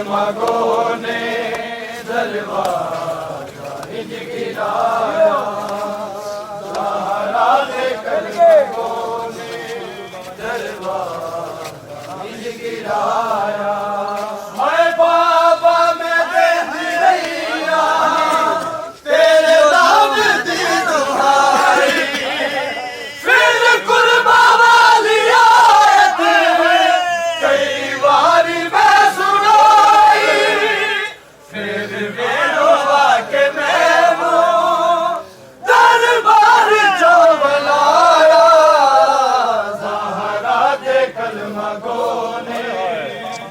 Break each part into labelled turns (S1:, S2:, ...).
S1: कलमगों ने दरवाजा हिज गिराया, ज़हरा दे कलमगों ने दरवाजा हिज गिराया। हाय बाबा मैं देती रहिया तेरे नाम दी दुहाई, फिर कुर्बा वाली आयत कई बारी मैं सुनाई, फिर बेरोवा के मैनू दरबार जो बुलाया, ज़हरा दे कलमगों ने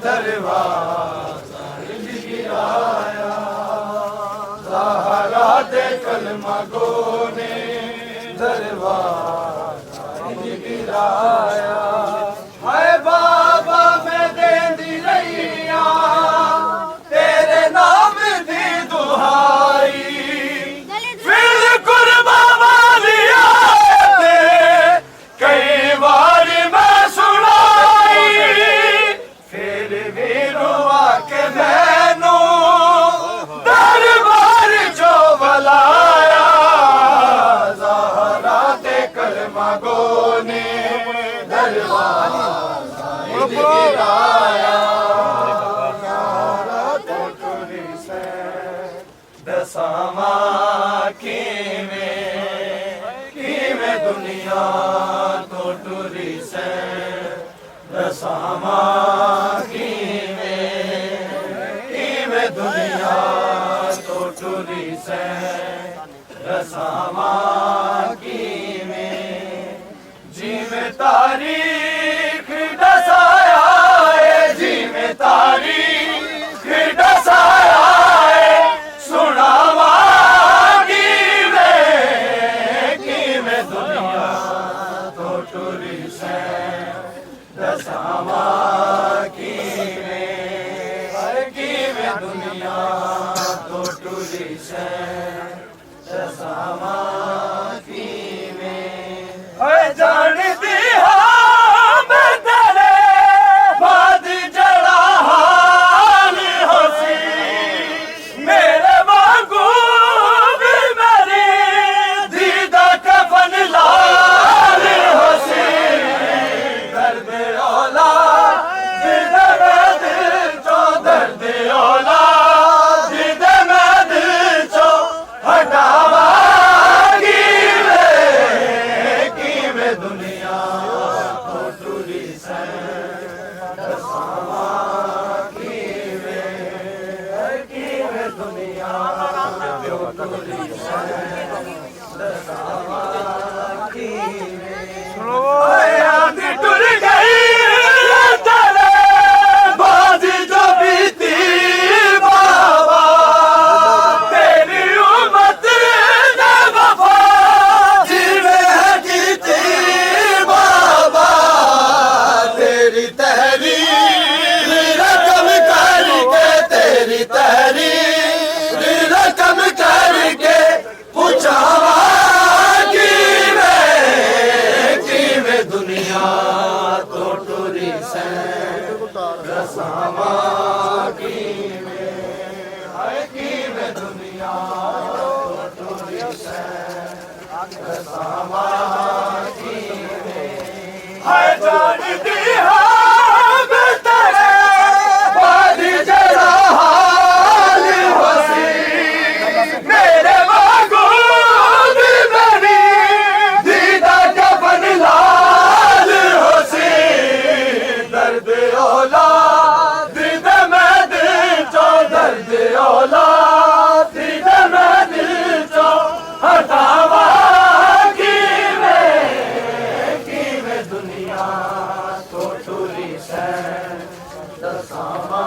S1: दरवाजा हिज गिराया, ज़हरा दे कलमगों ने दरवाजा हिज गिराया। हाय बाबा मैं देंदी रहिया तेरे नाम दी दुहाई, फिर कुर्बा वाली आयत कई बार मैं सुनाई, फिर भी रुआ के मैनू दरबार जो बुलाया, ज़हरा दे कलमगों ने दरबाजा हिज गिराया। टुरी से दसावा किवें दुनिया तो टुरी से दसावा किवें दुनिया तो टुरी से दसावा जिमें तारीख दसाया है, जिमें तारीख दसाया है, सुनावा किवें दुनिया तो टुरी से दसावा किवें दुनिया तो टुरी से दसावा जानती हाँ मैं तेरे बाद जड़ा हाल होसी, मेरे वांगू भी मेरी दीदा कफन लाल होसी, दर्द औलाद दे मैं दिल चो, दर्द औलाद दे मैं दिल चो हटावा दुनिया तो टुरी से दसावा किवें दुनिया तो टुरी से दसावा याद टुर गई तेरे बाद जो बीती बाबा, तेरी उम्मत ने वफा जिवे कीती बाबा, तेरी तहरीर रकम करके, तेरी तहरीर रकम करके पूछावा किवें दुनिया तो टुरी से दसावा किवें दुनिया तो टुरी से दसावा हाय जानती हाँ मैं तेरे बाद जड़ा हाल होसी, मेरे वांगू भी मेरी दीदा कफन लाल होसी, दर्द औलाद दे मैं दिल चो, दर्द औलाद दे मैं दिल चो हटावा दुनिया तो टुरी से दसावा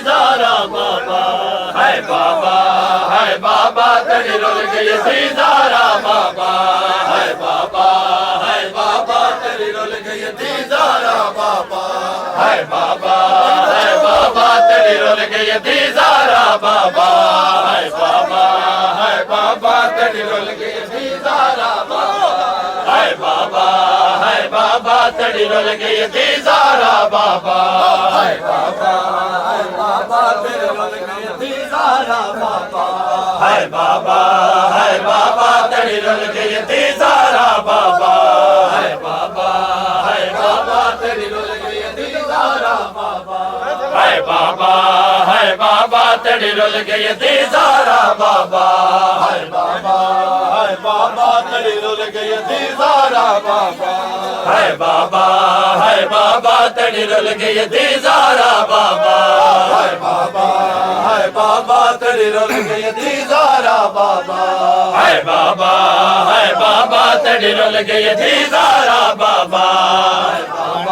S1: ज़ारा बाबा है, बाबा है, बाबा तेरी रुल गई ज़ारा बाबा है, बाबा है, बाबा तेरी रुल गई ज़ारा बाबा है, बाबा है, बाबा तेरी रुल गई ज़ारा बाबा है, बाबा है, बाबा तेरी रुल गई ज़ारा बाबा है, बाबा है, बाबा तड़ी रुल गई दीदारा बाबा है बाबा तड़ी रुल गई दीदारा बाबा है बाबा तड़ी रुल गई दीदारा बाबा है बाबा तड़ी रुल गई दीदारा बाबा है बाबा तड़ी रुल गई दीदारा बाबा है बाबा तड़ी रुल गई दीदारा बाबा है बाबा तड़ी रुल गई दीदारा बाबा है बाबा तड़ी रुल गई दीदारा बाबा है बाबा तड़ी रुल गई दीदारा बाबा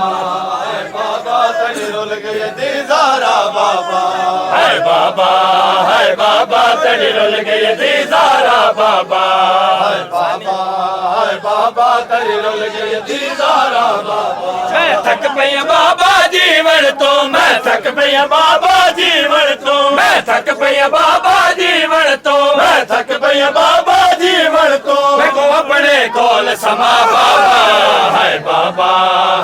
S1: है बाबा तड़ी रुल गई दीदारा बाबा है बाबा तड़ी रुल गई दीदारा बाबा है बाबा तड़ी रुल गई दीदारा बाबा मैं थक पई बाबा जीवन तो मैं थक पई बाबा जीवन तो मैं थक पई बाबा जीवन तो मैं थक पई बाबा जीवन तो मैं को अपने कोल समा बाबा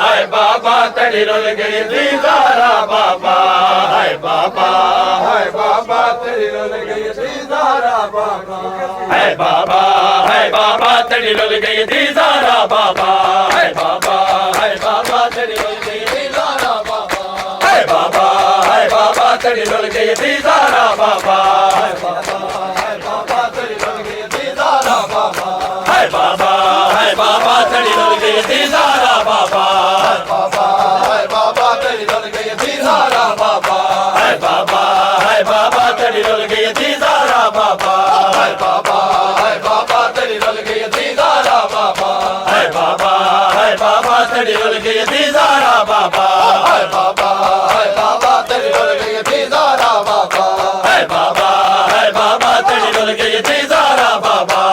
S1: है बाबा तड़ी रुल गई दीदारा बाबा है बाबा तड़ी रुल गई दीदारा बाबा है बाबा तड़ी रुल गई दीदारा बाबा है बाबा तड़ी रुल गई दीदारा बाबा है बाबा तड़ी रुल गई दीदारा बाबा है बाबा तड़ी रुल गई दीदारा बाबा है बाबा तड़ी रुल गई दीदारा बाबा है बाबा तड़ी रुल गई दीदारा बाबा है बाबा तड़ी रुल गई दीदारा बाबा है बाबा तड़ी रुल गई दीदारा बाबा है बाबा तड़ी रुल गई दीदारा बाबा है बाबा तड़ी रुल गई दीदारा बाबा है बाबा तड़ी रुल गई दीदारा बाबा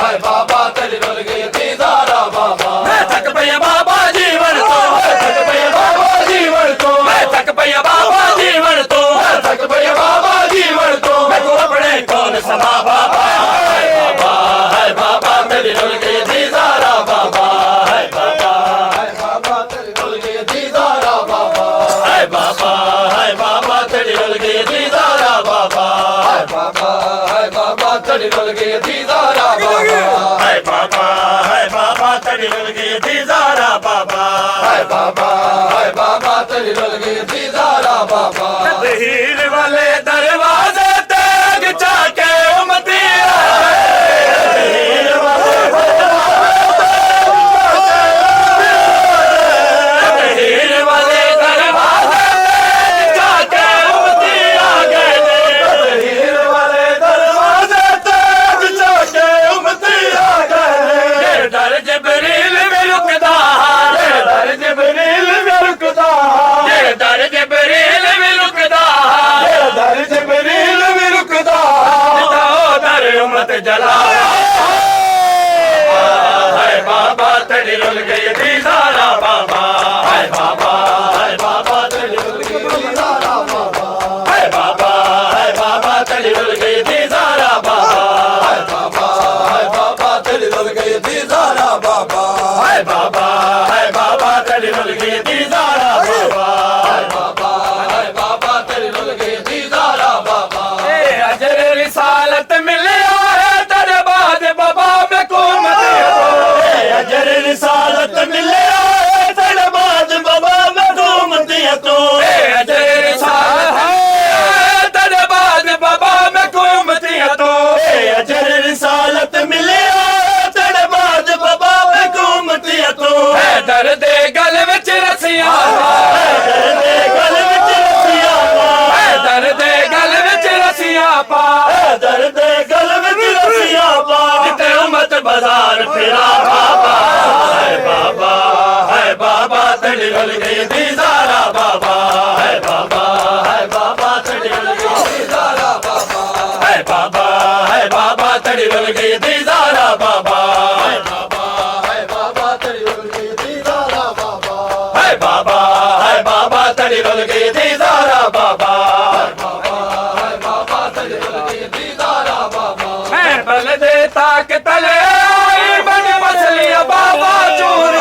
S1: है बाबा तड़ी रुल गई दीदारा बाबा मैं थक पई बाबा जीवन तो मैं थक पई बाबा जीवन तो मैं थक पई बाबा जीवन तो मैं थक पई बाबा जीवन तो मैं को अपने कौन समा बाबा है बाबा तड़ी रुल गई दीदारा बाबा है बाबा तड़ी रुल गई दीदारा बाबा है बाबा तड़ी रुल गई दीदारा बाबा है बाबा तड़ी रुल गई दीदारा बाबा है बाबा तड़ी रुल गई दीदारा बाबा है बाबा तड़ी रुल गई दीदारा बाबा हीर वाले दरवाजे तक जाके उमती हीर वाले दरवाजे जाके उमती आ गए हीर वाले दरवाजे तक जाके उमती आ गए दर जबरील में रुकदा दर जबरील में रुकदा दर जबरील में रुकदा दर जबरील में रुकदा दर उम्मत जला है बाबा तड़ी रुल गई दीदारा बाबा है बाबा तड़ी रुल गई दीदारा बाबा है बाबा तड़ी रुल गई दीदारा बाबा है बाबा तड़ी रुल गई दीदारा बाबा है बाबा तड़ी रुल गई दीदारा बाबा है बाबा तड़ी रुल गई दीदारा बाबा अजर रिसालत मिले है तेरे बाद बाबा में को मत अजर रिसालत मिले है तेरे बाद बाबा में को मत तो अजर रिसालत है तेरे बाद बाबा में को मत तो अजर रिसालत मिले तेरे बाद बाबा में को मत तो दर्द गल विच रसिया दर्द गल विच रसिया दर्द गल विच रसिया पा दर्द गल विच रसिया पा जिते उम्मत बाजार फिरा बाबा है बाबा तड़ी रुल गई दीदारा बाबा है बाबा तड़ी रुल गई दीदारा बाबा है बाबा तड़ी रुल गई दीदारा बाबा है बाबा तड़ी रुल गई दीदारा बाबा है बाबा तड़ी रुल गई दीदारा बाबा है बाबा तड़ी रुल गई दीदारा बाबा मैं बल दे ताक तले आई बन मछलियां बाबा चूर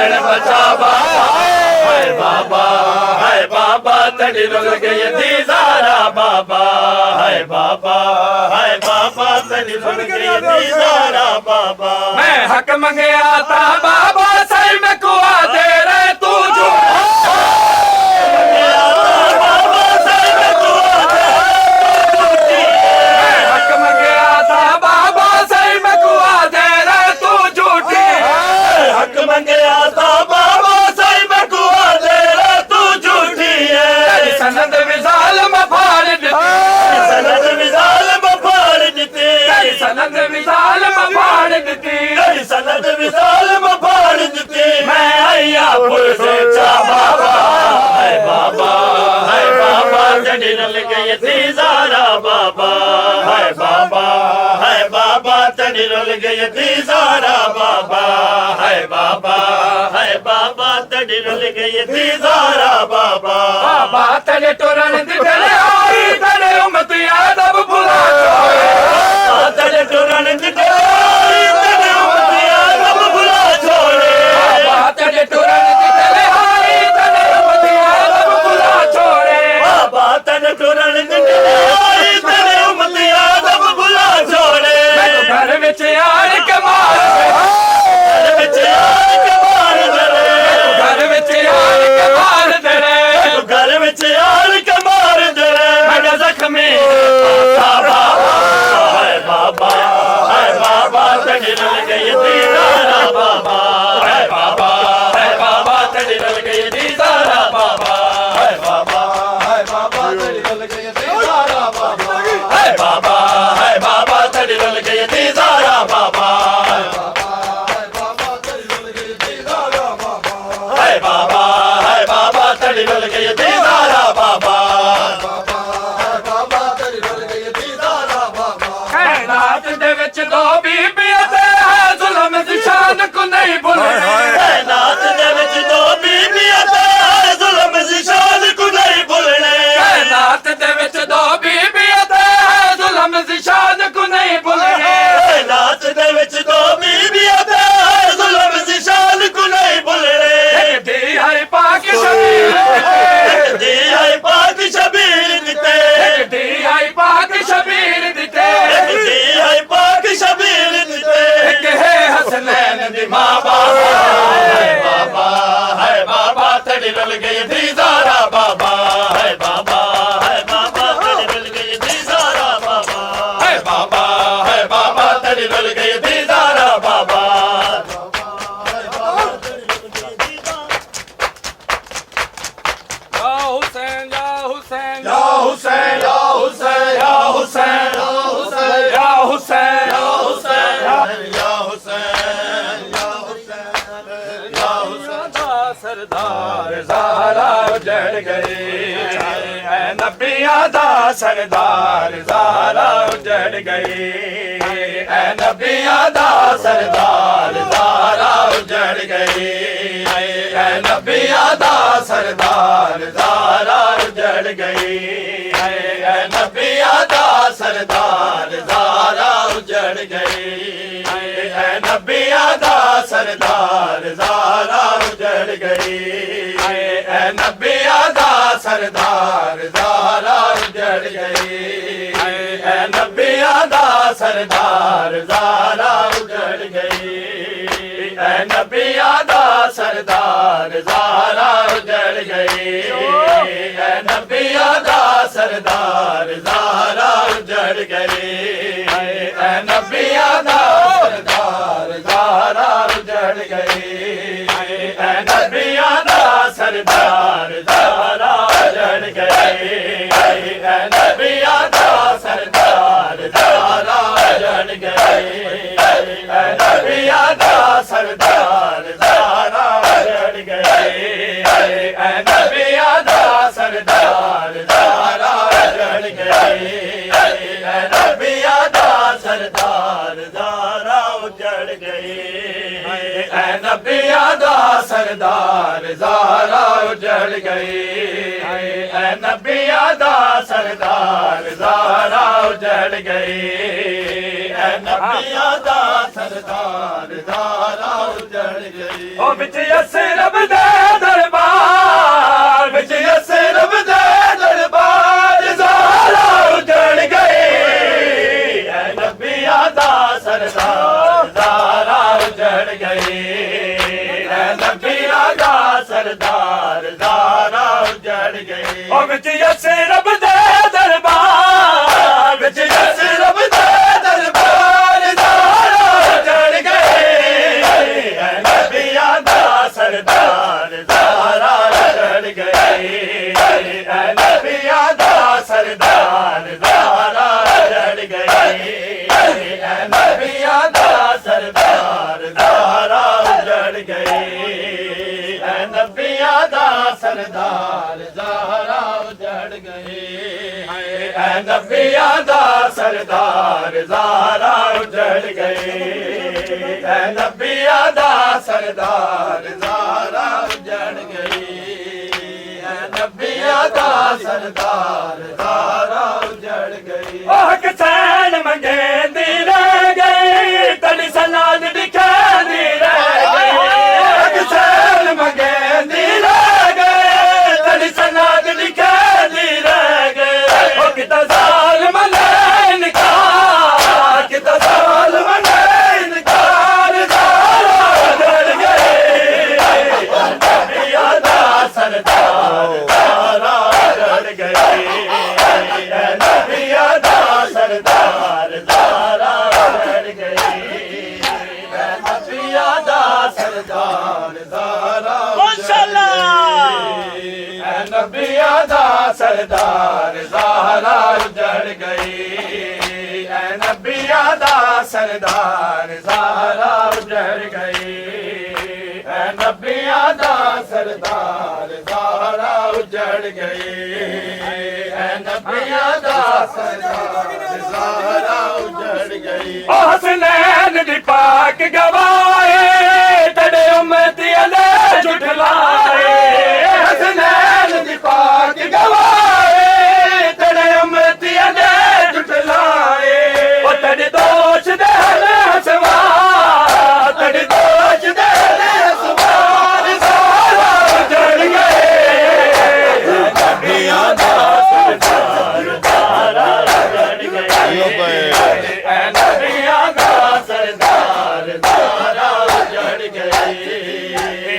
S1: भैन बचा बाबा है बाबा है बाबा तड़ी रुल गई थी ज़ारा बाबा है बाबा तड़ी रुल गई थी ज़ारा बाबा मैं हक मंगया था बाबा सही में कुआ दे रहे तू जो ज़ारा बाबा है बाबा तड़ी रुल गई थी ज़ारा बाबा है बाबा तड़ी रुल गई थी ज़ारा बाबा बाबा तड़े टुरन दिखले आई तड़े उम्मती आदब भुला छोड़े तड़े टुरन दिखले आई तड़े उम्मती आदब भुला छोड़े बाबा तड़े टुरन दिखले आई तड़े उम्मती आदब भुला छोड़े बाबा तड़े टुरन घर विच यार कमाल घर विच यार कमाल दरे घर विच यार कमाल दरे घर विच यार कमाल दरे मेरा जख्मी बाबा है बाबा तड़ी रुल गई थी ज़ारा बाबा है बाबा तड़ी रुल गई थी ज़ारा बाबा है बाबा तड़ी रुल गई थी ज़ारा बाबा है बाबा तड़ी रुल गई थी ज़ारा बाबा है बाबा तड़ी रुल गई थी ज़ारा बाबा कायनात दे विच दो बीबियां ते है जुल्म दी शान को नहीं भुलने कायनात दे विच दो बीबियां ते है जुल्म दी शान को नहीं भुलने कायनात दे विच दो बीबियां ते है जुल्म दी शान को नहीं भुलने कायनात दे विच दो बीबियां ते है जुल्म दी शान को नहीं भुलने एक दी है पाक शबीर दी है पाक शबीर दिते एक दी है पाक शबीर दिते एक दी है पाक शबीर दिते एक है हसनैन दी मां बाबा तड़ी रुल गई थी ज़ारा बाबा है बाबा तड़ी रुल गई थी ज़ारा बाबा है बाबा तड़ी रुल गई थी ज़ारा बाबा या हुसैन या हुसैन या हुसैन या हुसैन या हुसैन या हुसैन या हुसैन या हुसैन या हुसैन सरदार ज़ारा उजड़ गई है नबिया दा सरदार ज़ारा उजड़ गई है नबिया दा सरदार ज़ारा उजड़ गई है नबिया दा सरदार ज़ारा उजड़ गई है नबिया दा सरदार ज़ारा उजड़ गई है नबिया दा सरदार ज़ारा उजड़ गई है नबिया दा सरदार ज़ारा उजड़ गई है नबिया दा सरदार ज़ारा उजड़ गई है नबिया दा सरदार ज़ारा उजड़ गई है नबिया दा सरदार ज़ारा उजड़ गई है नबिया दा सरदार ज़ारा उजड़ गई है नबिया दा सरदार ज़ारा उजड़ गई है नबिया दा सरदार ज़ारा उजड़ गई है नबिया दा सरदार ज़ारा उजड़ गई है नबिया दा सरदार ज़ारा उजड़ गई है नबिया दा सरदार ज़ारा उजड़ गई है नबिया दा सरदार ज़ारा उजड़ गई है नबिया दा सरदार ज़ारा उजड़ उजड़ गई ऐ नबियां दा सरदार ज़ारा उजड़ गई ओ बिच यसरब दे दरबार बिच यसरब दे दरबार ज़ारा उजड़ गई ऐ नबियां दा सरदार ज़ारा उजड़ गई ऐ नबियां दा सरदार ज़ारा उजड़ गई ओ बिच यसरब दे दरबार बिच यसरब दे दरबार ज़ारा उजड़ गई ऐ नबियां दा सरदार ज़ारा उजड़ गई ऐ नबियां दा सरदार ज़ारा उजड़ गई ऐ नबियां दा सरदार ज़ारा उजड़ गई ऐ नबियां दा सरदार ज़ारा उजड़ गई ऐ नबियां दा सरदार ज़ारा उजड़ गई ऐ नबियां दा सरदार ज़ारा उजड़ गई ऐ नबियां दा सरदार ज़ारा उजड़ गई ओह किसान मंगेंदी रह गई तड़ी सलाद दिखांदी रह गई किसान मंगेंदी रह गई तड़ी सलाद दिखांदी रह गई ओ किता ज़ालिम ने इनकार किता ज़ालिम ने इनकार ज़ारा उजड़ गई नबियां दा सरदार ज़ारा उजड़ गई ऐ नबियां दा सरदार ज़ारा उजड़ गई ऐ नबियां दा सरदार ज़ारा ऐ नबियां दा सरदार ज़ारा उजड़ गई ऐ नबियां दा सरदार ज़ारा उजड़ गई ऐ नबियां दा सरदार ज़ारा उजड़ गई ऐ नबियां दा सरदार ज़ारा उजड़ गई ओ हसनैन दी पाक गवाए तेरे उम्मती अले झुठलाए हसनैन दी पाक गवाए तेरे उम्मती अले झुठलाए ओ तेरे दोष दे सवार तेरे दोष दे सवार ज़ारा उजड़ गए नबियां दा सरदार ज़ारा उजड़ गई ऐ नबियां दा सरदार ज़ारा उजड़ गई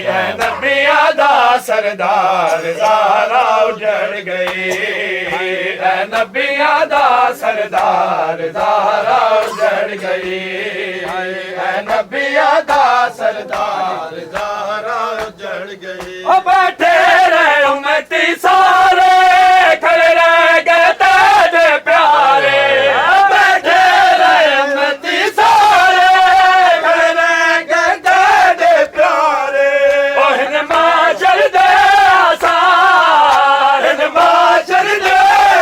S1: ऐ नबियां दा सरदार ज़ारा उजड़ गई ऐ नबियां दा सरदार ज़ारा उजड़ गई ऐ नबियां दा सरदार ज़ारा उजड़ गई ओ बैठे रहे उम्मती सारे खड़े रह गए तेरे प्यारे बैठे रहे उम्मती सारे खड़े रह गए तेरे प्यारे ओ माशर दे आसार माशर दे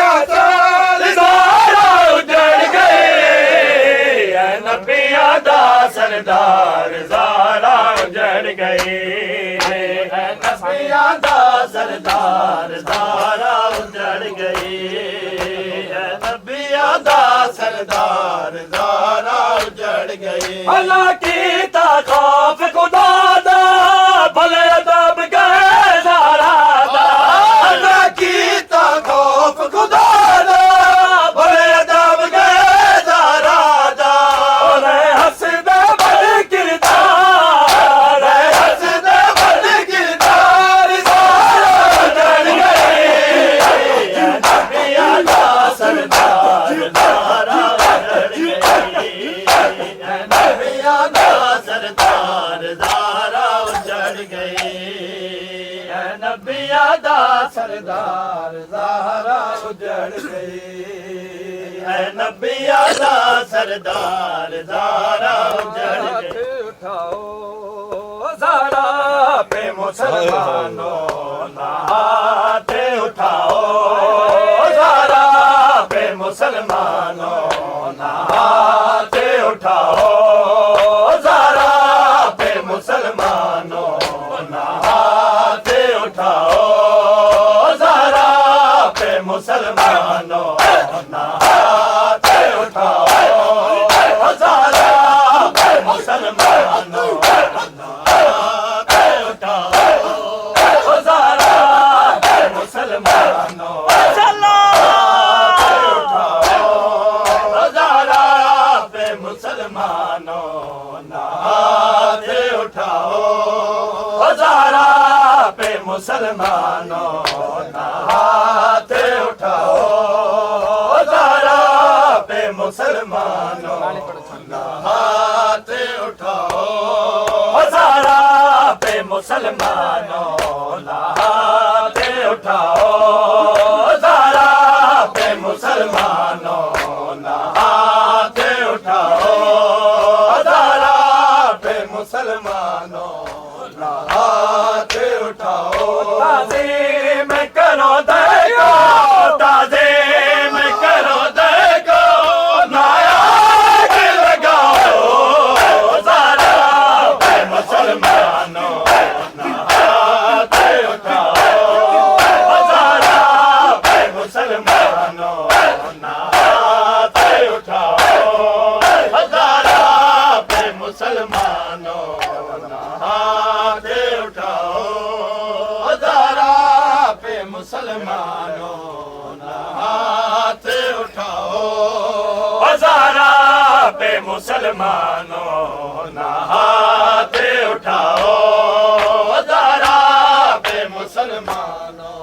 S1: आसार ज़ारा उजड़ गई ऐ नबियां दा सरदार ज़ारा उजड़ गई ऐ नबियां दा सरदार ज़ारा उजड़ गई ऐ नबियां दा सरदार ज़ारा उजड़ गई अल्लाह कीता खौफ खुदा दा भले अदब गए ज़ारा दा अल्लाह कीता खौफ खुदा दा भले अदब गए ज़ारा दा हसदे बद किरदार हसदे बद किरदार ज़ारा उजड़ गई ऐ नबियां दा सरदार ज़ारा उजड़ गई ऐ नबियां दा सरदार ज़ारा उजड़ गई ऐ नबियां दा सरदार ज़ारा उजड़ गई ऐ नबियां दा सरदार ज़ारा उजड़ गई उठाओ ज़ारा पे मुसलमानों ना हाथ उठाओ ज़ारा पे मुसलमानों ना हाथ उठाओ ज़ारा पे मुसलमानों ना हाथ उठाओ ज़ारा पे मुसलमानों ना हाथ मुसलमानों ना हाथ उठाओ ज़रा पे मुसलमानों ना हाथ उठाओ ज़रा पे मुसलमानों ना हाथ उठाओ ज़रा पे मुसलमानों ना हाथ उठाओ ज़रा पे मुसलमानों ना हाथ उठाओ ताज़ीम करो देखो ताज़ीम करो देखो नायाग लगाओ ज़रा पे मुसलमानों ना हाथ उठाओ ज़रा पे मुसलमानों ना हाथ उठाओ ज़रा पे मुसलमानों ना हाथ उठाओ ज़रा पे मुसलमानों ना हाथ उठाओ ज़रा पे मुसलमानों ना हाथ उठाओ ज़रा पे मुसलमानों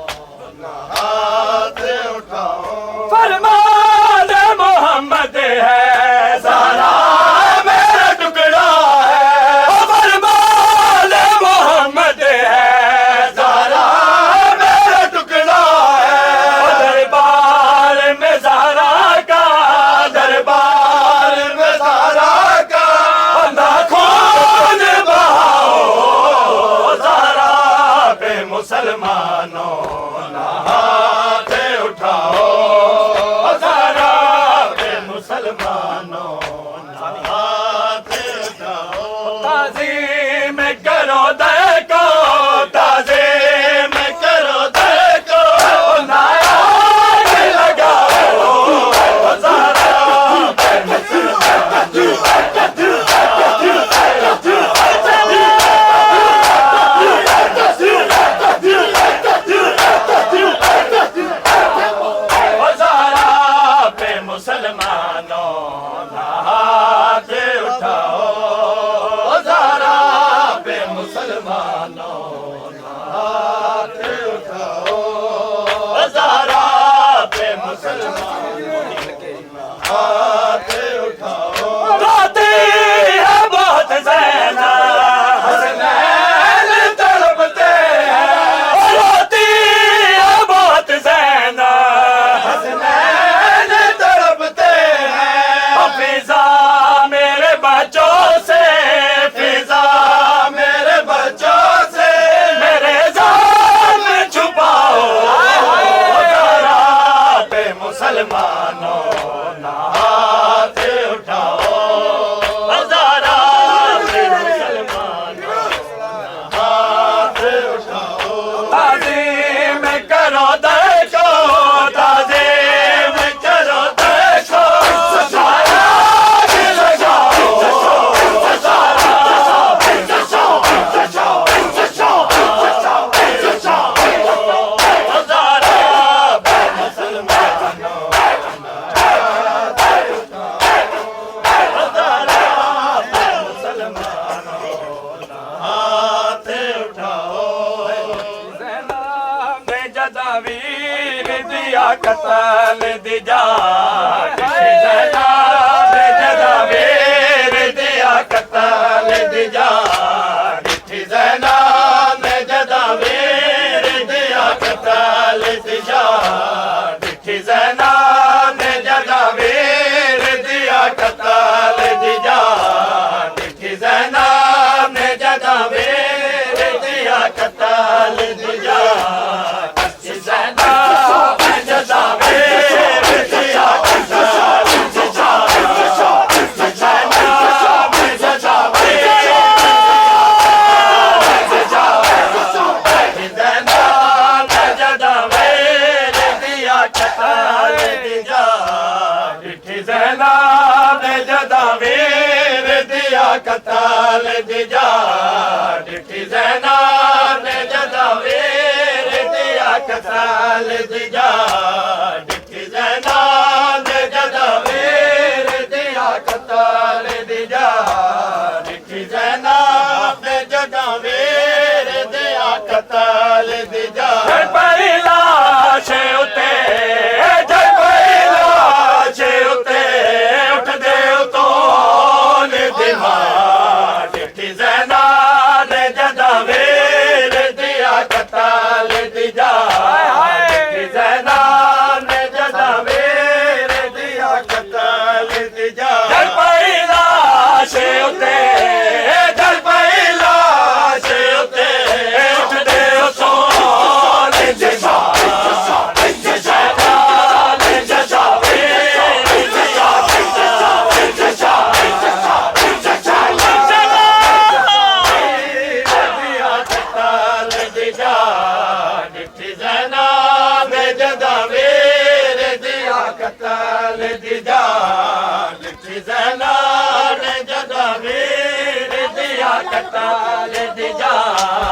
S1: ना हाथ उठाओ फरमान मोहम्मद है ज़रा मेरा टुकड़ा है फरमान मोहम्मद है ज़रा मेरा टुकड़ा है दरबार में ज़रा का दरबार में ज़रा का ना खून बहाओ ज़रा पे मुसलमानों ना हाथ उठाओ ज़रा पे मुसलमानों ना हाथ उठाओ ताज़ीम करो देखो ताज़ीम करो देखो नायाग लगाओ ज़रा पे ज़रा पे मुसलमानों ना हाथ उठाओ ज़रा पे मुसलमानों ना हाथ उठाओ ज़रा पे मुसलमानों ना हाथ उठाओ रोती है बहुत ज़ैना हसनैन तड़पते हैं रोती है बहुत ज़ैना हसनैन तड़पते हैं फिज़ा मेरे बच्चों से फिज़ा मेरे बच्चों से मेरे जान में छुपाओ ज़रा पे मुसलमानों ना हाथ उठाओ ज़रा पे मुसलमानों ना हाथ उठाओ ताज़ीम करो देखो ताज़ीम करो देखो नायाग लगाओ ज़रा पे मुसलमानों ना हाथ उठाओ ज़रा पे मुसलमानों ना हाथ उठाओ ने जदावीर दिया कतल दिजा ने जदावीर दिया कतल दिजा ज़ैना ने जदावीर दिया कतल दिजा ज़ैना ने जदावीर दिया कतल दिजा ज़ैना ने जदावीर दिया कतल दिजा ज़ैना ने जदावीर दिया कतल दिजा ज़ैना ने जदावीर कताल दिजा डिठी ज़ैना ने जदावीर दिया कताल दिजा डिठी ज़ैना ने जदावीर दिया कताल दिजा डिठी ज़ैना ने जदावीर दिया कताल लेती जा डिठी ज़ैना ने जदा मेरे दिया कत्ल लेती जा जल पई लाश उते जल पई लाश उते उठदे सोन लेती जा कत्ल दी जा